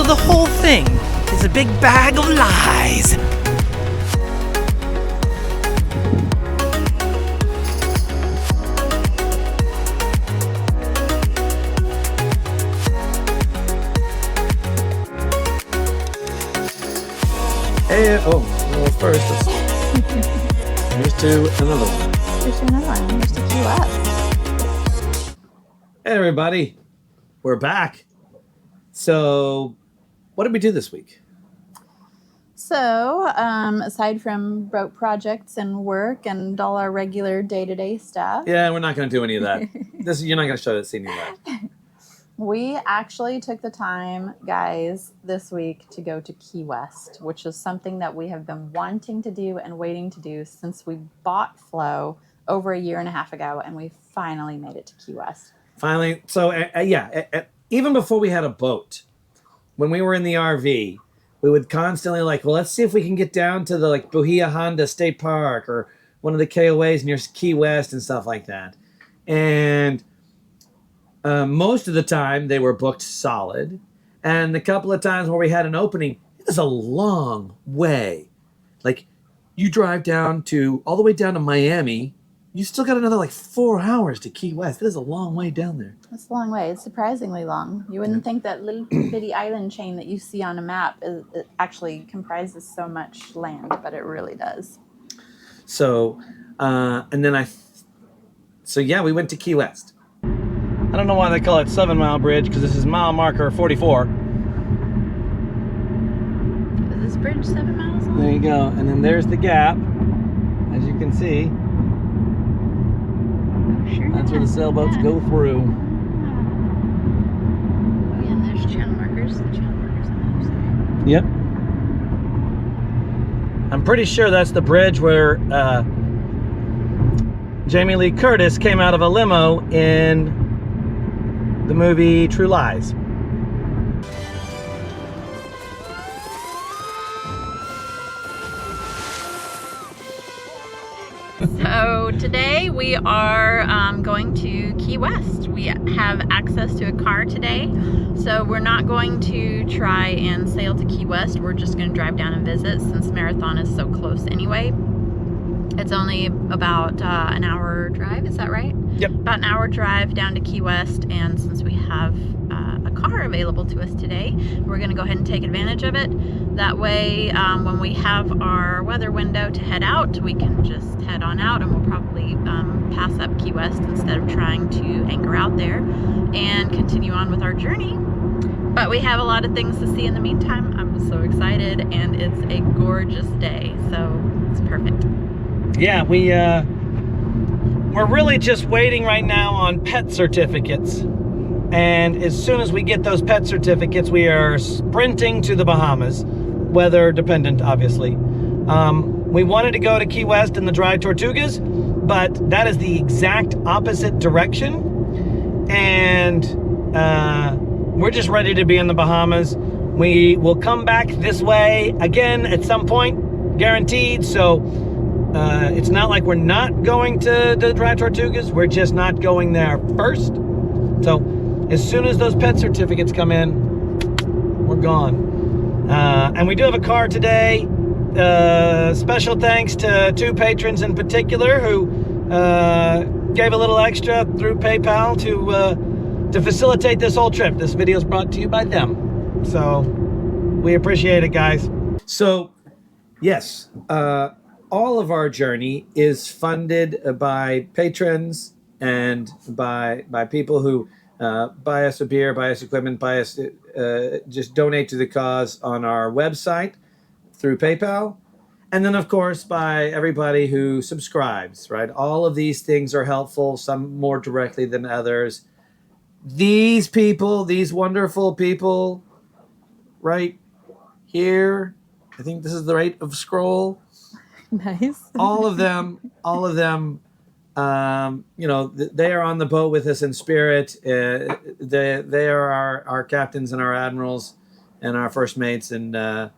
So the whole thing is a big bag of lies. Hey, well, first, here's to another one. Here's to another one. Here's to Key West. Hey, everybody. We're back. So, what did we do this week? So, aside from boat projects and work and all our regular day-to-day stuff. Yeah, we're not going to do any of that. You're not going to show that scene of that. We actually took the time, guys, this week to go to Key West, which is something that we have been wanting to do and waiting to do since we bought Flo over a year and a half ago, and we finally made it to Key West. Finally. So, even before we had a boat, when we were in the RV, we would constantly well, let's see if we can get down to the Bahia Honda State Park or one of the KOAs near Key West and stuff like that. And most of the time they were booked solid. And the couple of times where we had an opening, it was a long way. You drive all the way down to Miami, you still got another 4 hours to Key West. It is a long way down there. It's a long way. It's surprisingly long. You wouldn't think that little bitty island chain that you see on a map it actually comprises so much land, but it really does. So, we went to Key West. I don't know why they call it 7 Mile Bridge, because this is mile marker 44. Is this bridge 7 miles long? There you go. And then there's the gap, as you can see. Sure. That's where the sailboats go through. Oh, yeah, and there's channel markers. The channel markers on the other side. Yep. I'm pretty sure that's the bridge where Jamie Lee Curtis came out of a limo in the movie True Lies. So today we are going to Key West. We have access to a car today, so we're not going to try and sail to Key West. We're just going to drive down and visit since Marathon is so close anyway. It's only about an hour drive, is that right? Yep. About an hour drive down to Key West, and since we have a car available to us today, we're going to go ahead and take advantage of it. That way, when we have our weather window to head out, we can just head on out, and we'll probably pass up Key West instead of trying to anchor out there and continue on with our journey. But we have a lot of things to see in the meantime. I'm so excited, and it's a gorgeous day, so it's perfect. Yeah, we're really just waiting right now on pet certificates. And as soon as we get those pet certificates, we are sprinting to the Bahamas, weather dependent, obviously. We wanted to go to Key West in the Dry Tortugas, but that is the exact opposite direction. And we're just ready to be in the Bahamas. We will come back this way again at some point, guaranteed. So it's not like we're not going to the Dry Tortugas. We're just not going there first. So as soon as those pet certificates come in, we're gone. And we do have a car today. Special thanks to 2 patrons in particular who gave a little extra through PayPal to facilitate this whole trip. This video is brought to you by them. So we appreciate it, guys. So, yes, all of our journey is funded by patrons and by people who buy us a beer, buy us equipment, just donate to the cause on our website through PayPal. And then, of course, by everybody who subscribes, right? All of these things are helpful, some more directly than others. These people, these wonderful people right here, I think this is the rate of scroll. Nice. all of them, they are on the boat with us in spirit. They are our captains and our admirals and our first mates, and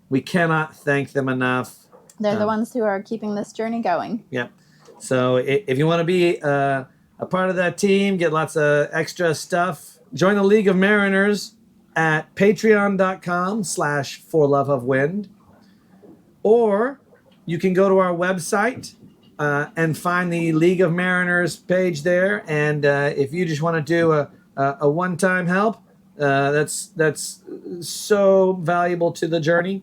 we cannot thank them enough. They're the ones who are keeping this journey going. Yep. So if you want to be a part of that team, get lots of extra stuff, join the League of Mariners at patreon.com/forloveofwind, or you can go to our website and find the League of Mariners page there. And if you just want to do a one-time help, that's so valuable to the journey.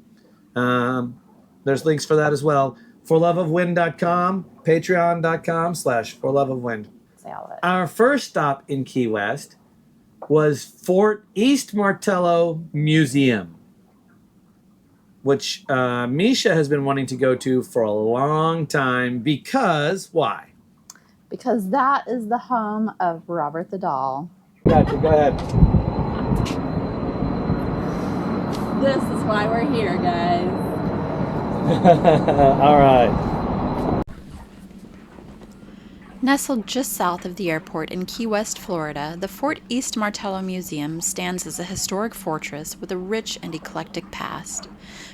There's links for that as well. forloveofwind.com, patreon.com/forloveofwind. Say all of it. Our first stop in Key West was Fort East Martello Museum, which Misha has been wanting to go to for a long time because why? Because that is the home of Robert the Doll. Gotcha, go ahead. This is why we're here, guys. All right. Nestled just south of the airport in Key West, Florida, the Fort East Martello Museum stands as a historic fortress with a rich and eclectic past.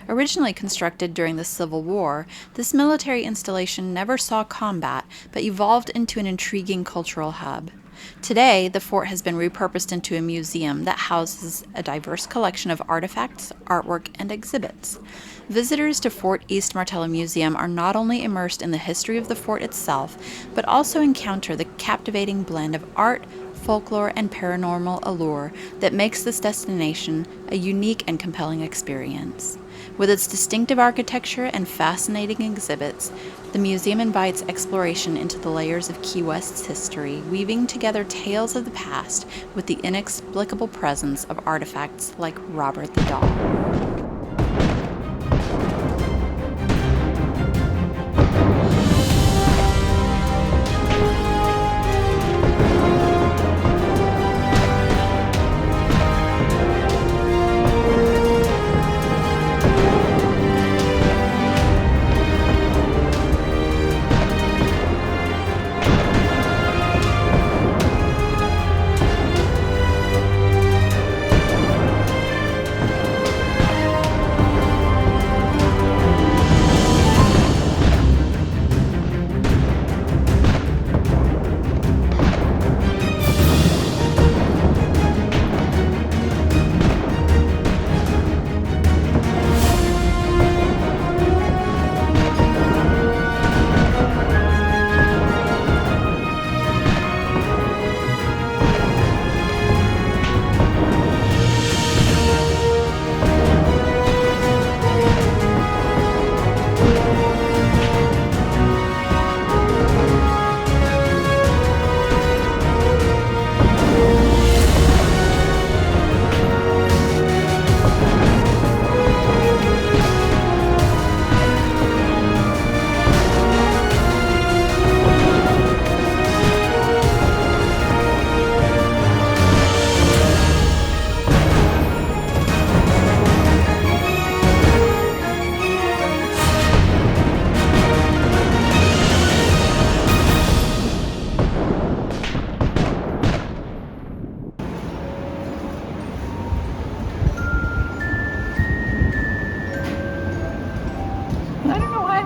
Originally constructed during the Civil War, this military installation never saw combat but evolved into an intriguing cultural hub. Today, the fort has been repurposed into a museum that houses a diverse collection of artifacts, artwork, and exhibits. Visitors to Fort East Martello Museum are not only immersed in the history of the fort itself, but also encounter the captivating blend of art, folklore, and paranormal allure that makes this destination a unique and compelling experience. With its distinctive architecture and fascinating exhibits, the museum invites exploration into the layers of Key West's history, weaving together tales of the past with the inexplicable presence of artifacts like Robert the Doll.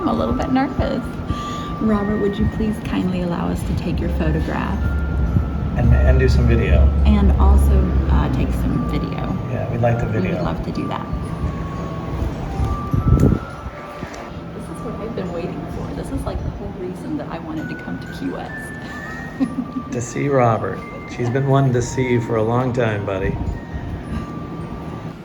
A little bit nervous. Robert, would you please kindly allow us to take your photograph? And do some video. And also take some video. Yeah, we'd like the video. We would love to do that. This is what I've been waiting for. This is like the whole reason that I wanted to come to Key West. To see Robert. She's been wanting to see you for a long time, buddy.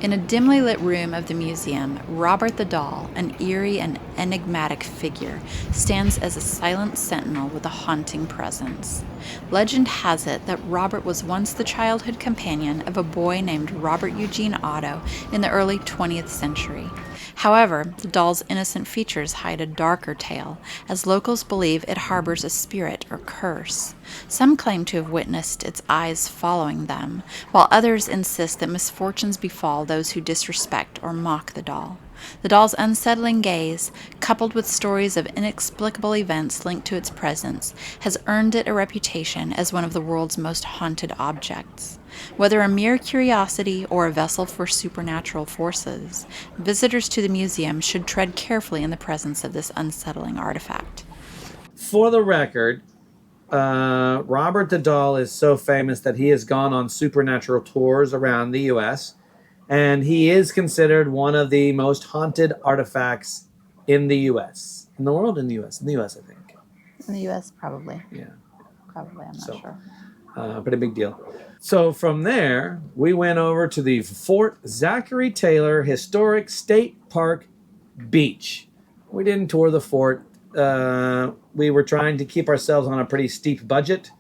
In a dimly lit room of the museum, Robert the Doll, an eerie and enigmatic figure, stands as a silent sentinel with a haunting presence. Legend has it that Robert was once the childhood companion of a boy named Robert Eugene Otto in the early 20th century. However, the doll's innocent features hide a darker tale, as locals believe it harbors a spirit or curse. Some claim to have witnessed its eyes following them, while others insist that misfortunes befall those who disrespect or mock the doll. The doll's unsettling gaze, coupled with stories of inexplicable events linked to its presence, has earned it a reputation as one of the world's most haunted objects. Whether a mere curiosity or a vessel for supernatural forces, visitors to the museum should tread carefully in the presence of this unsettling artifact. For the record, Robert the Doll is so famous that he has gone on supernatural tours around the U.S., And he is considered one of the most haunted artifacts in the U.S. In the world, in the U.S. In the U.S., I think. In the U.S., probably. Yeah. Probably, I'm not sure. Pretty big deal. So from there, we went over to the Fort Zachary Taylor Historic State Park Beach. We didn't tour the fort. We were trying to keep ourselves on a pretty steep budget.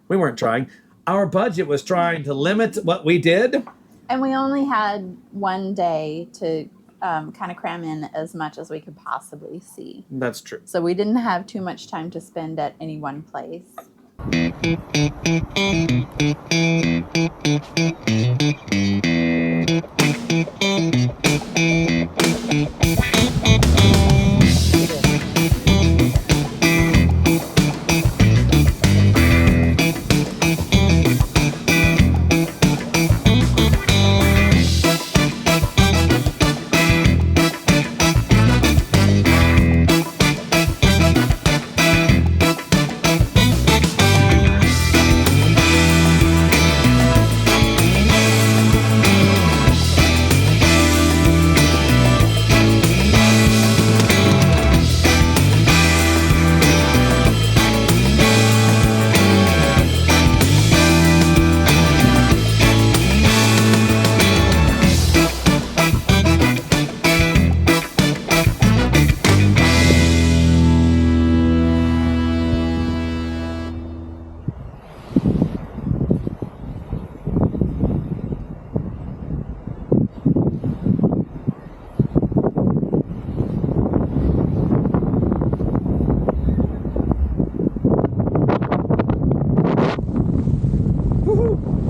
We weren't trying. Our budget was trying to limit what we did. And we only had one day to kind of cram in as much as we could possibly see. That's true. So we didn't have too much time to spend at any one place.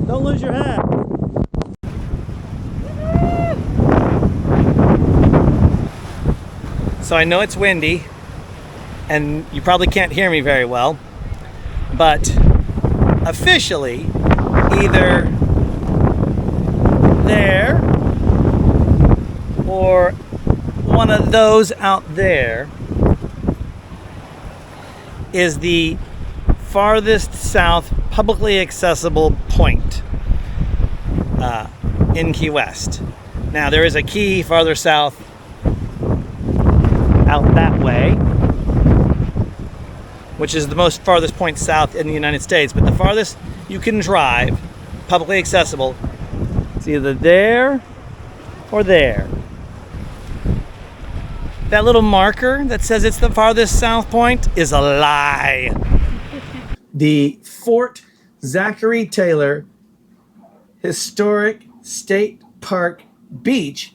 Don't lose your hat. So I know it's windy, and you probably can't hear me very well, but officially, either there or one of those out there is the farthest south publicly accessible point in Key West. Now there is a key farther south out that way, which is the most farthest point south in the United States, but the farthest you can drive, publicly accessible, it's either there or there. That little marker that says it's the farthest south point is a lie. The Fort Zachary Taylor Historic State Park Beach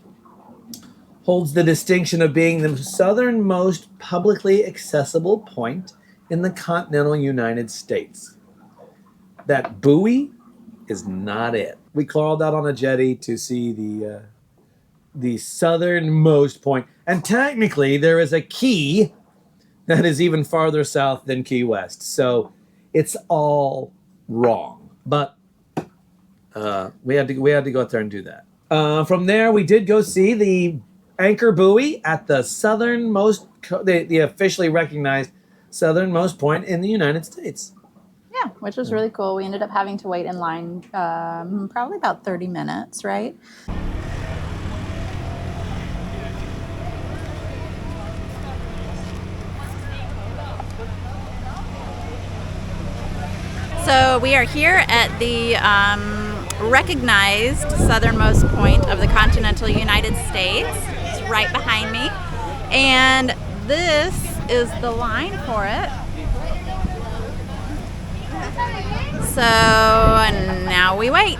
holds the distinction of being the southernmost publicly accessible point in the continental United States. That buoy is not it. We crawled out on a jetty to see the southernmost point, and technically there is a key that is even farther south than Key West. So it's all wrong. But we had to go out there and do that. From there, we did go see the anchor buoy at the southernmost, the officially recognized southernmost point in the United States. Yeah, which was really cool. We ended up having to wait in line probably about 30 minutes, right? So we are here at the recognized southernmost point of the continental United States. It's right behind me. And this is the line for it. So now we wait.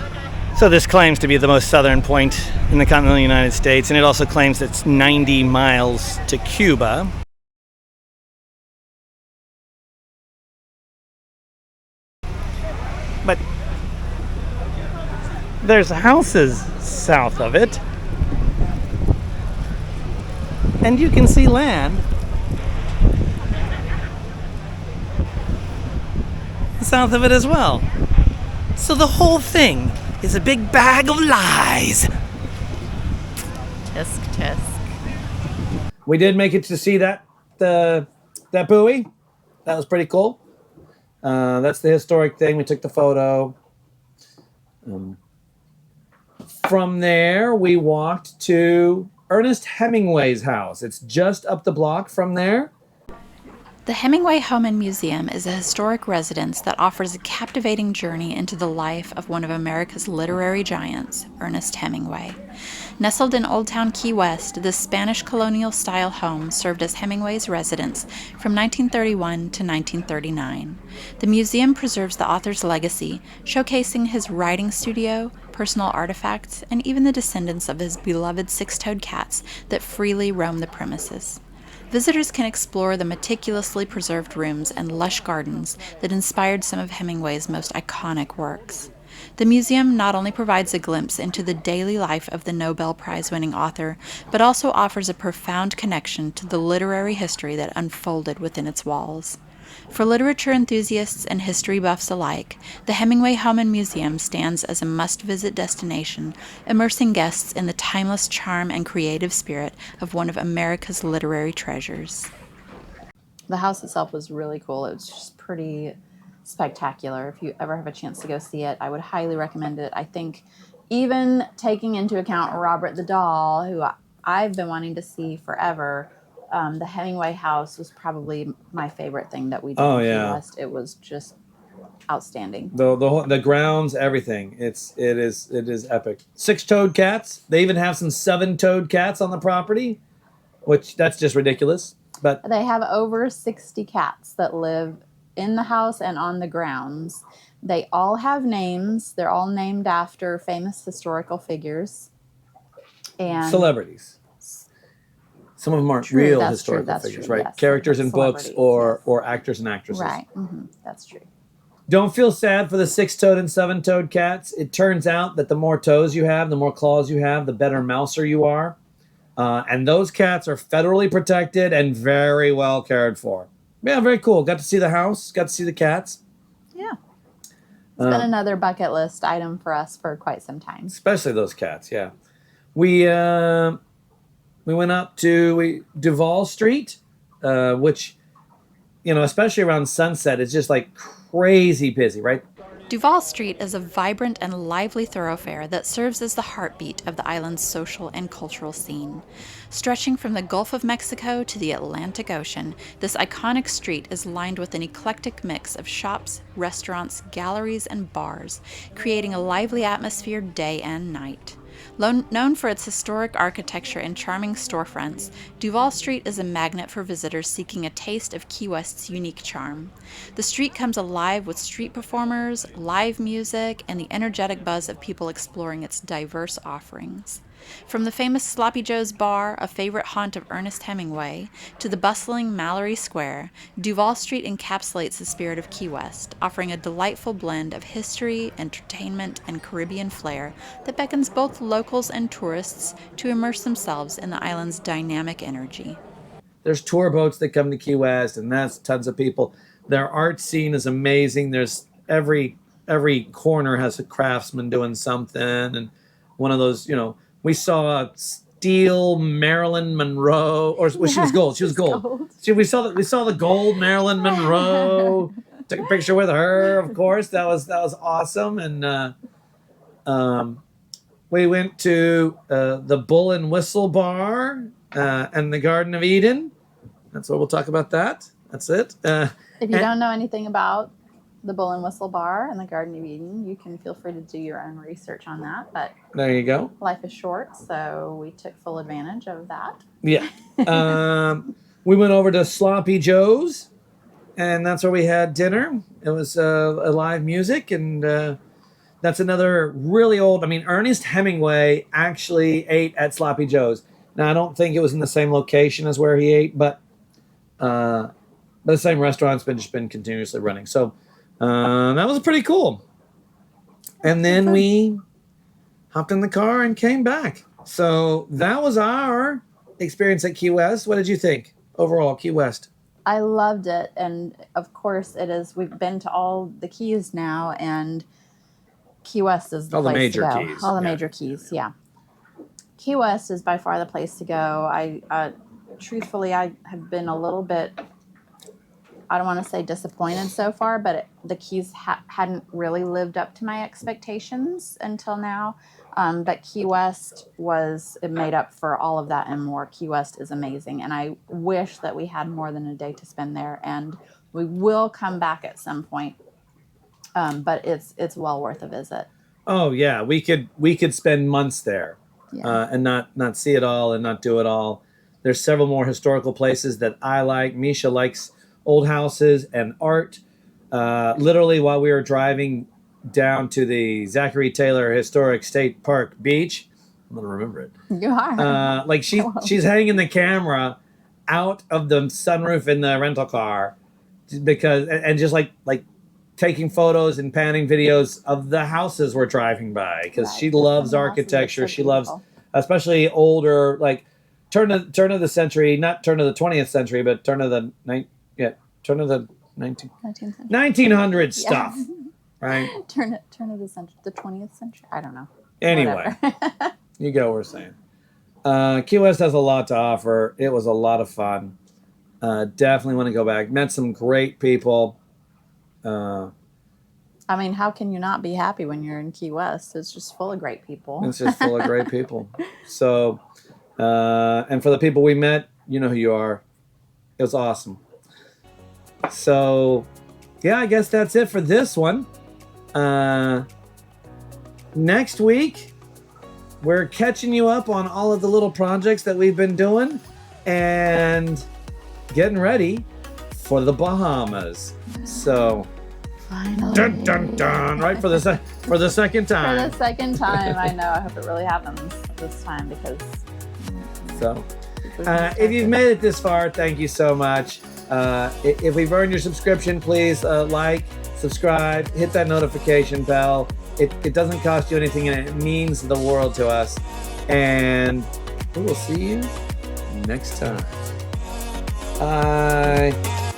So this claims to be the most southern point in the continental United States, and it also claims it's 90 miles to Cuba. But there's houses south of it, and you can see land south of it as well. So the whole thing is a big bag of lies. Tisk, tisk. We did make it to see that buoy. That was pretty cool. That's the historic thing. We took the photo. From there, we walked to Ernest Hemingway's house. It's just up the block from there. The Hemingway Home and Museum is a historic residence that offers a captivating journey into the life of one of America's literary giants, Ernest Hemingway. Nestled in Old Town Key West, this Spanish colonial-style home served as Hemingway's residence from 1931 to 1939. The museum preserves the author's legacy, showcasing his writing studio, personal artifacts, and even the descendants of his beloved six-toed cats that freely roam the premises. Visitors can explore the meticulously preserved rooms and lush gardens that inspired some of Hemingway's most iconic works. The museum not only provides a glimpse into the daily life of the Nobel Prize-winning author, but also offers a profound connection to the literary history that unfolded within its walls. For literature enthusiasts and history buffs alike, the Hemingway Home and Museum stands as a must-visit destination, immersing guests in the timeless charm and creative spirit of one of America's literary treasures. The house itself was really cool. It was just pretty spectacular. If you ever have a chance to go see it, I would highly recommend it. I think even taking into account Robert the Doll, who I've been wanting to see forever, the Hemingway house was probably my favorite thing that we did in Key West. It was just outstanding. The grounds, everything. It is epic. Six-toed cats. They even have some seven-toed cats on the property, which that's just ridiculous. But they have over 60 cats that live in the house and on the grounds. They all have names. They're all named after famous historical figures and celebrities. Some of them aren't real historical figures, right? Yes, characters in books or actors and actresses. Right. Mm-hmm. That's true. Don't feel sad for the six-toed and seven-toed cats. It turns out that the more toes you have, the more claws you have, the better mouser you are. And those cats are federally protected and very well cared for. Yeah, very cool. Got to see the house. Got to see the cats. Yeah. It's been another bucket list item for us for quite some time. Especially those cats, yeah. We went up to Duval Street, which, especially around sunset, is just like crazy busy, right? Duval Street is a vibrant and lively thoroughfare that serves as the heartbeat of the island's social and cultural scene. Stretching from the Gulf of Mexico to the Atlantic Ocean, this iconic street is lined with an eclectic mix of shops, restaurants, galleries, and bars, creating a lively atmosphere day and night. Known for its historic architecture and charming storefronts, Duval Street is a magnet for visitors seeking a taste of Key West's unique charm. The street comes alive with street performers, live music, and the energetic buzz of people exploring its diverse offerings. From the famous Sloppy Joe's Bar, a favorite haunt of Ernest Hemingway, to the bustling Mallory Square, Duval Street encapsulates the spirit of Key West, offering a delightful blend of history, entertainment, and Caribbean flair that beckons both locals and tourists to immerse themselves in the island's dynamic energy. There's tour boats that come to Key West, and that's tons of people. Their art scene is amazing. There's every corner has a craftsman doing something, and one of those, we saw a steel Marilyn Monroe, or she was gold. She was gold. We saw the gold Marilyn Monroe. Took a picture with her, of course. That was awesome. And we went to the Bull and Whistle Bar and the Garden of Eden. That's what we'll talk about. That. That's it. If you don't know anything about the Bull and Whistle Bar and the Garden of Eden, you can feel free to do your own research on that. But there you go. Life is short, so we took full advantage of that. Yeah. We went over to Sloppy Joe's, and that's where we had dinner. It was a live music, and that's another really old. Ernest Hemingway actually ate at Sloppy Joe's. Now, I don't think it was in the same location as where he ate, but the same restaurant's been continuously running. So. That was pretty cool. And then we hopped in the car and came back. So that was our experience at Key West. What did you think overall, Key West? I loved it. And of course it is. We've been to all the keys now, and Key West is the place to go. All the major keys, yeah. Key West is by far the place to go. Truthfully, I have been a little bit I don't want to say disappointed so far, but the Keys hadn't really lived up to my expectations until now. But Key West it made up for all of that and more. Key West is amazing, and I wish that we had more than a day to spend there. And we will come back at some point, but it's well worth a visit. Oh yeah, we could spend months there, Yeah. and not see it all and not do it all. There's several more historical places that I like. Misha likes old houses and art. Literally, while we were driving down to the Zachary Taylor Historic State Park Beach, I'm gonna remember it. You are. Like she's hanging the camera out of the sunroof in the rental car because and just like taking photos and panning videos of the houses we're driving by because Right. she loves Some of the architecture. houses are so She loves beautiful. especially older like turn of the century, not turn of the 20th century, but turn of the 1900 stuff, right? Turn of the century, the 20th century. I don't know. Anyway, Whatever. you get what we're saying. Key West has a lot to offer. It was a lot of fun. Definitely want to go back. Met some great people. I mean, how can you not be happy when you're in Key West? It's just full of great people. It's just full of great people. So, and for the people we met, you know who you are. It was awesome. So, yeah, I guess that's it for this one. Next week, we're catching you up on all of the little projects that we've been doing and getting ready for the Bahamas. So, Finally. dun dun dun! Right for the second For time. the second time. I know. I hope it really happens this time because. So, if you've made it this far, thank you so much. If we've earned your subscription, please like, subscribe, hit that notification bell. It doesn't cost you anything, and it means the world to us. And we will see you next time. Bye.